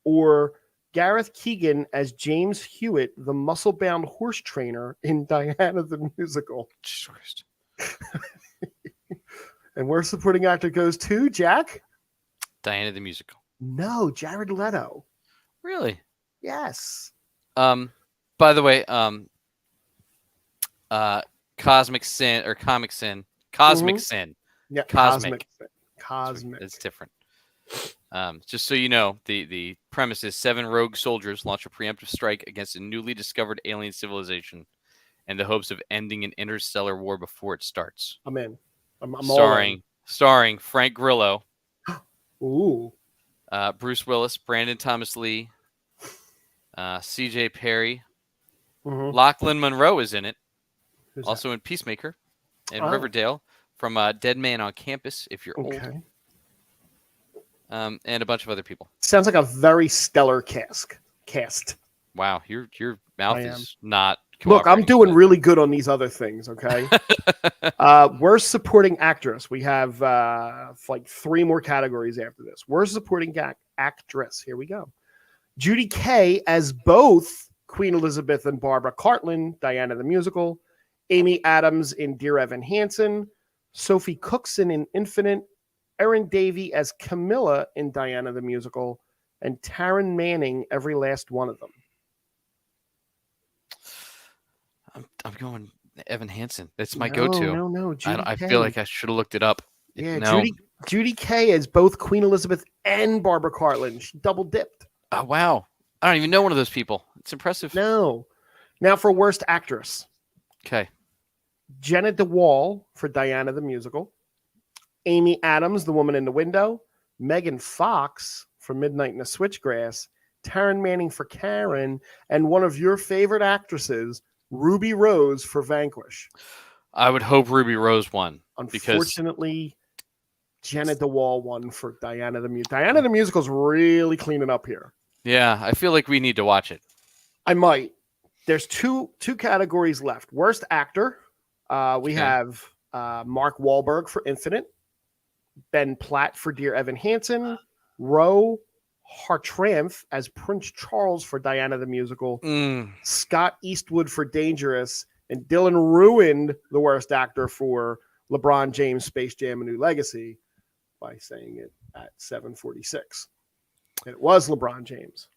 Or Gareth Keegan as James Hewitt, the muscle-bound horse trainer in Diana the Musical. And worst supporting actor goes to Jack?
Diana the Musical.
No, Jared Leto.
Really?
Yes.
By the way, Cosmic Sin or Comic Sin. Cosmic Sin.
Yeah,
Cosmic.
Cosmic.
It's different. Just so you know, the premise is 7 rogue soldiers launch a preemptive strike against a newly discovered alien civilization in the hopes of ending an interstellar war before it starts.
I'm in. I'm
starring Frank Grillo.
Ooh.
Bruce Willis, Brandon Thomas Lee, C.J. Perry. Lachlan Monroe is in it.
Who's
also
that?
In Peacemaker and Riverdale from Dead Man on Campus, if you're old. And a bunch of other people.
Sounds like a very stellar cast.
Wow, your mouth is not.
Look, I'm doing really good on these other things. Okay. Worst supporting actress. We have like 3 more categories after this. Worst supporting actress. Here we go. Judy Kaye as both Queen Elizabeth and Barbara Cartland, Diana the Musical. Amy Adams in Dear Evan Hansen. Sophie Cookson in Infinite. Erin Davey as Camilla in Diana the Musical, and Taryn Manning, every last one of them.
I'm going Evan Hansen. That's my go-to.
No.
I feel like I should have looked it up.
Yeah, no. Judy Kaye as both Queen Elizabeth and Barbara Cartland. She double dipped.
Oh, wow. I don't even know one of those people. It's impressive.
No. Now for worst actress.
Okay.
Jenna DeWall for Diana the Musical, Amy Adams, The Woman in the Window, Megan Fox for Midnight in the Switchgrass, Taryn Manning for Karen, and one of your favorite actresses, Ruby Rose for Vanquish.
I would hope Ruby Rose won.
Unfortunately, Jenna DeWall won for Diana the Musical. Diana the Musical's really cleaning up here.
Yeah, I feel like we need to watch it.
I might. There's two categories left. Worst actor. We have Mark Wahlberg for Infinite, Ben Platt for Dear Evan Hansen, Roe Hartranft as Prince Charles for Diana the Musical, Scott Eastwood for Dangerous, and Dylan ruined the worst actor for LeBron James, Space Jam: A New Legacy by saying it at 7:46. And it was LeBron James.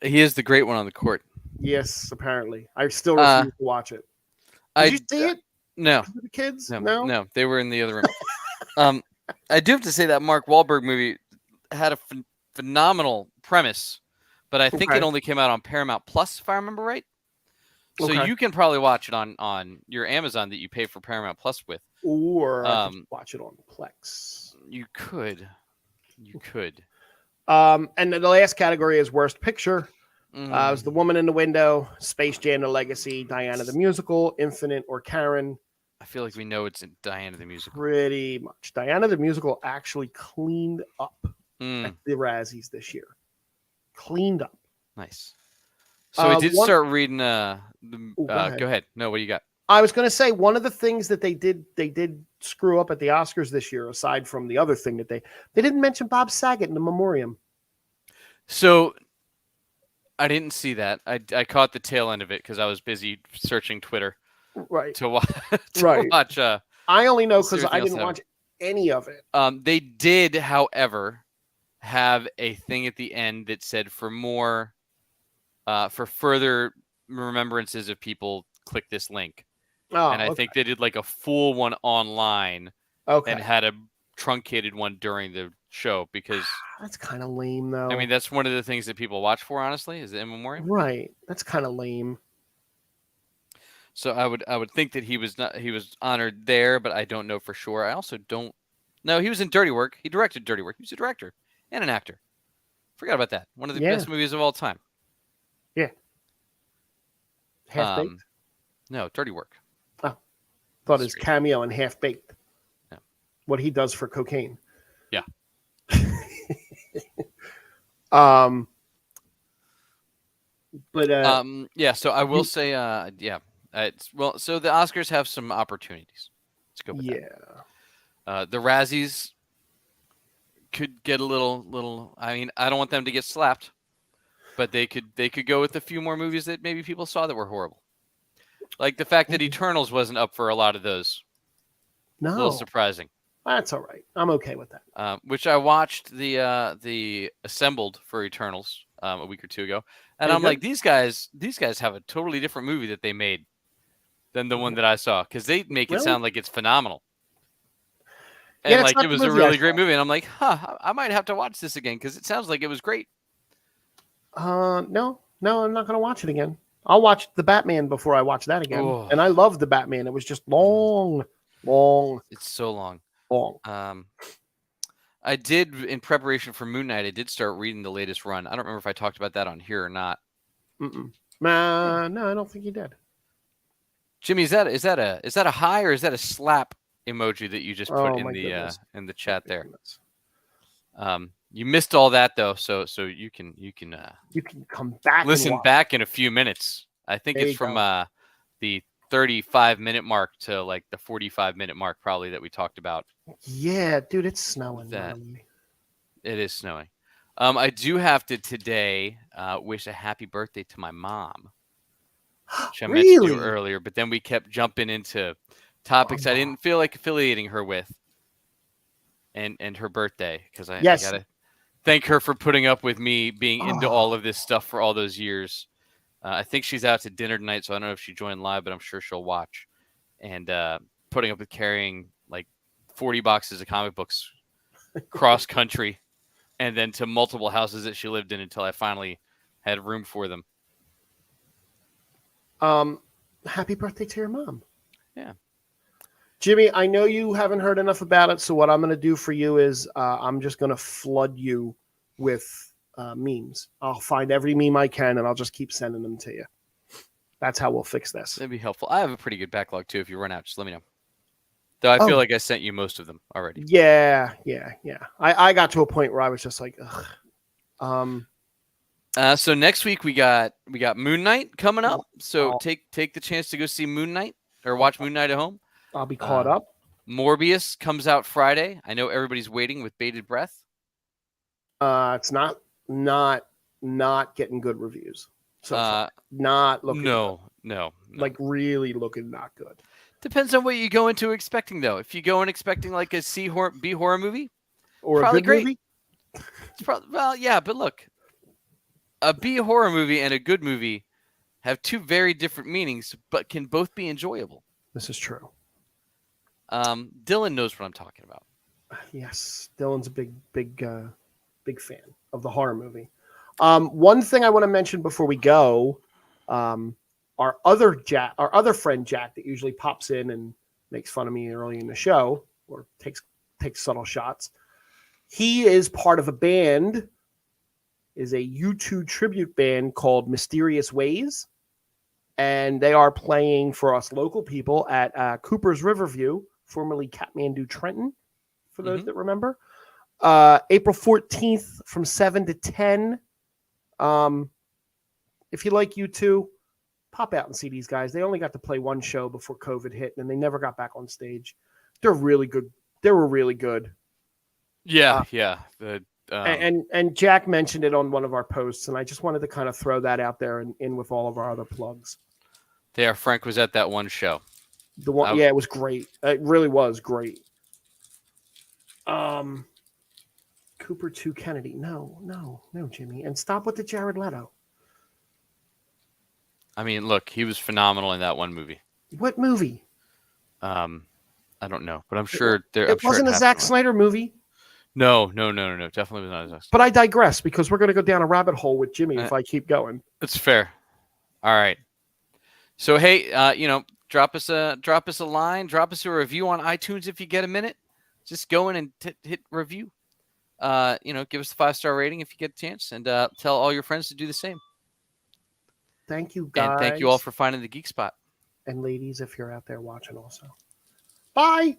He is the great one on the court.
Yes, apparently. I still refuse to watch it. Did you see it?
No.
The kids?
No, they were in the other room. I do have to say that Mark Wahlberg movie had a phenomenal premise, but I think it only came out on Paramount Plus, if I remember right. So you can probably watch it on your Amazon that you pay for Paramount Plus with.
Or watch it on Plex.
You could.
And the last category is Worst Picture. It was The Woman in the Window, Space Jam: The Legacy, Diana the Musical, Infinite, or Karen.
I feel like we know it's in Diana the Musical.
Pretty much. Diana the Musical actually cleaned up at the Razzies this year. Cleaned up.
Nice. So I did start reading. Go ahead. No, what do you got?
I was going to say one of the things that they did screw up at the Oscars this year, aside from the other thing that they didn't mention Bob Saget in the memoriam.
So I didn't see that. I caught the tail end of it because I was busy searching Twitter.
Right.
To watch.
I only know because I didn't watch any of it.
They did, however, have a thing at the end that said for further remembrances of people, click this link.
Oh,
and I think they did like a full one online and had a truncated one during the show because
that's kind of lame, though.
I mean, that's one of the things that people watch for, honestly, is the in memoriam.
Right. That's kind of lame.
So I would think that he was honored there, but I don't know for sure. I also don't know. He was in Dirty Work. He directed Dirty Work. He was a director and an actor. Forgot about that. One of the best movies of all time.
Yeah. Half-Baked?
No, Dirty Work.
Oh. Thought his cameo in Half-Baked.
Yeah.
What he does for cocaine.
Yeah. So I will say, so the Oscars have some opportunities. Let's go with that. The Razzies could get a little. I mean, I don't want them to get slapped, but they could go with a few more movies that maybe people saw that were horrible, like the fact that Eternals wasn't up for a lot of those.
No,
a little surprising.
That's all right. I'm okay with that.
Which I watched the Assembled for Eternals a week or two ago, and I'm like, these guys have a totally different movie that they made than the one that I saw, because they make it sound like it's phenomenal. And like it was a really great movie, and I'm like, I might have to watch this again because it sounds like it was great.
No, I'm not gonna watch it again. I'll watch the Batman before I watch that again. Oh. And I love the Batman. It was just long.
It's so long.
I
did, in preparation for Moon Knight, I did start reading the latest run. I don't remember if I talked about that on here or not.
No, I don't think you did.
Jimmy, is that a hi or is that a slap emoji that you just put in the chat there? You missed all that though, so you can
come back.
Listen back in a few minutes. I think it's from the 35-minute mark to like the 45-minute mark probably that we talked about.
Yeah, dude, it's snowing.
It is snowing. I do have to today wish a happy birthday to my mom. Which I mentioned to you earlier, but then we kept jumping into topics I didn't feel like affiliating her with, and her birthday, because I gotta thank her for putting up with me being into all of this stuff for all those years. I think she's out to dinner tonight, so I don't know if she joined live, but I'm sure she'll watch. And putting up with carrying like 40 boxes of comic books cross country, and then to multiple houses that she lived in until I finally had room for them.
Happy birthday to your mom.
Yeah.
Jimmy, I know you haven't heard enough about it, so what I'm going to do for you is I'm just going to flood you with memes. I'll find every meme I can, and I'll just keep sending them to you. That's how we'll fix this.
That'd be helpful. I have a pretty good backlog, too. If you run out, just let me know. Though I feel like I sent you most of them already.
Yeah. I got to a point where I was just like, ugh.
So next week we got Moon Knight coming up. So take the chance to go see Moon Knight or watch Moon Knight at home.
I'll be caught up.
Morbius comes out Friday. I know everybody's waiting with bated breath.
It's not getting good reviews. So not looking
no.
Like really looking not good.
Depends on what you go into expecting, though. If you go in expecting like a B horror movie,
or
probably
a good
great.
Movie?
It's probably, well, yeah, but look, a B horror movie and a good movie have two very different meanings, but can both be enjoyable.
This is true.
Dylan knows what I'm talking about.
Yes, Dylan's a big fan of the horror movie. One thing I want to mention before we go, our other friend Jack that usually pops in and makes fun of me early in the show or takes subtle shots. He is part of a band, is a U2 tribute band called Mysterious Ways, and they are playing for us local people at Cooper's Riverview, formerly Kathmandu Trenton, for those that remember. April 14th from 7 to 10. If you like U2, pop out and see these guys. They only got to play one show before COVID hit, and they never got back on stage. They're really good. They were really good.
Yeah.
And Jack mentioned it on one of our posts, and I just wanted to kind of throw that out there and in with all of our other plugs.
Yeah, Frank was at that one show.
The one, it was great. It really was great. Cooper 2 Kennedy. No, Jimmy. And stop with the Jared Leto.
I mean, look, he was phenomenal in that one movie.
What movie?
I don't know, but I'm sure
it wasn't a Zack Snyder movie.
No. Definitely was not a Zack Snyder.
But I digress because we're going to go down a rabbit hole with Jimmy if I keep going.
That's fair. All right. So hey, drop us a line, drop us a review on iTunes if you get a minute. Just go in and hit review. Give us a 5-star rating if you get a chance, and tell all your friends to do the same.
Thank you, guys.
And thank you all for finding the Geek Spot.
And ladies, if you're out there watching also. Bye.